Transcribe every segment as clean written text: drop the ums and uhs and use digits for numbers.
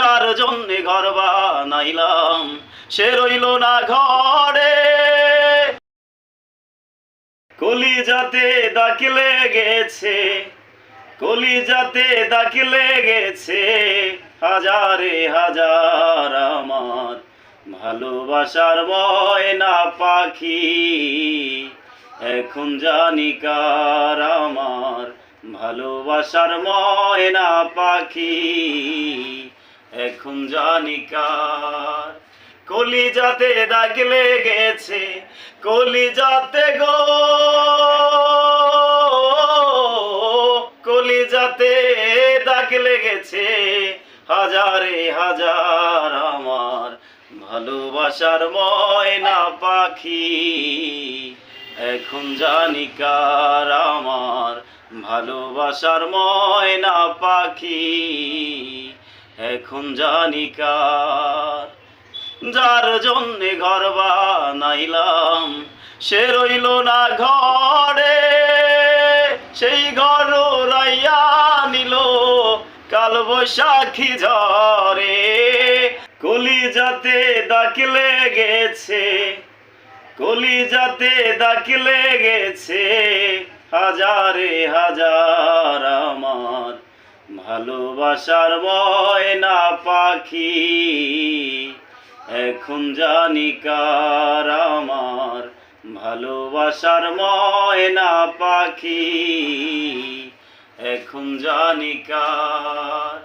যার জন্যে ঘর বানাইলাম সে রইল না ঘরে। কলিজাতে দাগ লেগেছে, কলিজাতে দাগ লেগেছে, হাজারে হাজার আমার ভালোবাসার ময়না পাখি। এখন জানি কার আমার ভালোবাসার ময়না পাখি, এখন জানি কার। কলিজাতে দাগ লেগেছে, কলিজাতে গো, কলিজাতে দাগ লেগেছে, হাজারে হাজার আমার ভালোবাসার ময়না পাখি। এখন জানি কার আমার ভালোবাসার ময়না পাখি, এখন জানি কার। যার জন্যে ঘর বানাইলাম সে রইল না ঘরে, সেই ঘর রাইয়া নিল কাল বৈশাখী ঝড়ে। কলিজাতে দাগ লেগেছে, কলিজাতে দাগ লেগেছে, হাজারে হাজার আমার ভালোবাসার ময়না পাখি। এখন জানি কার আমার ভালোবাসার ময়না পাখি, এখন জানি কার।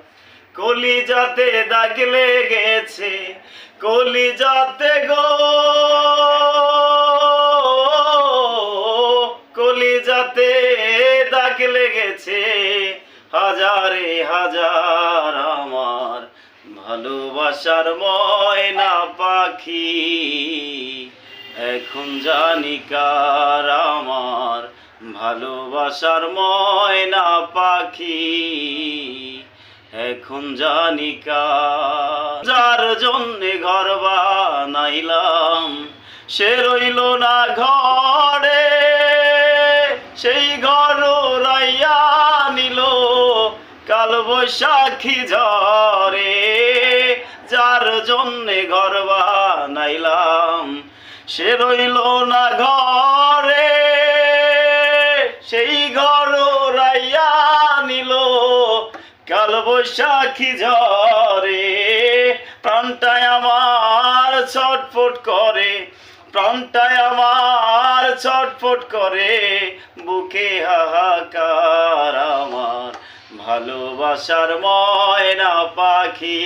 কলিজাতে দাগ লেগেছে, কলিজাতে গো, কলিজাতে দাগ লেগেছে, হাজারে হাজার আমার ভালোবাসার ময়না পাখি। এখন জানি কার আমার ভালোবাসার ময়না পাখি, এখন জানি কার। যার জন্যে ঘর বানাইলাম সে রইল না ঘরে, সেই ঘর রাইয়া নিল কাল বৈশাখী ঝড়ে। যার জন্যে ঘর বানাইলাম সে রইল না ঘরে, সেই ঘর রাইয়া নিল কাল বৈশাখী ঝড়ে। প্রাণটায় আমার ছটফট করে, প্রাণটায় আমার ছটফট করে, বুকে হাহাকার আমার ভালোবাসার ময়না পাখি।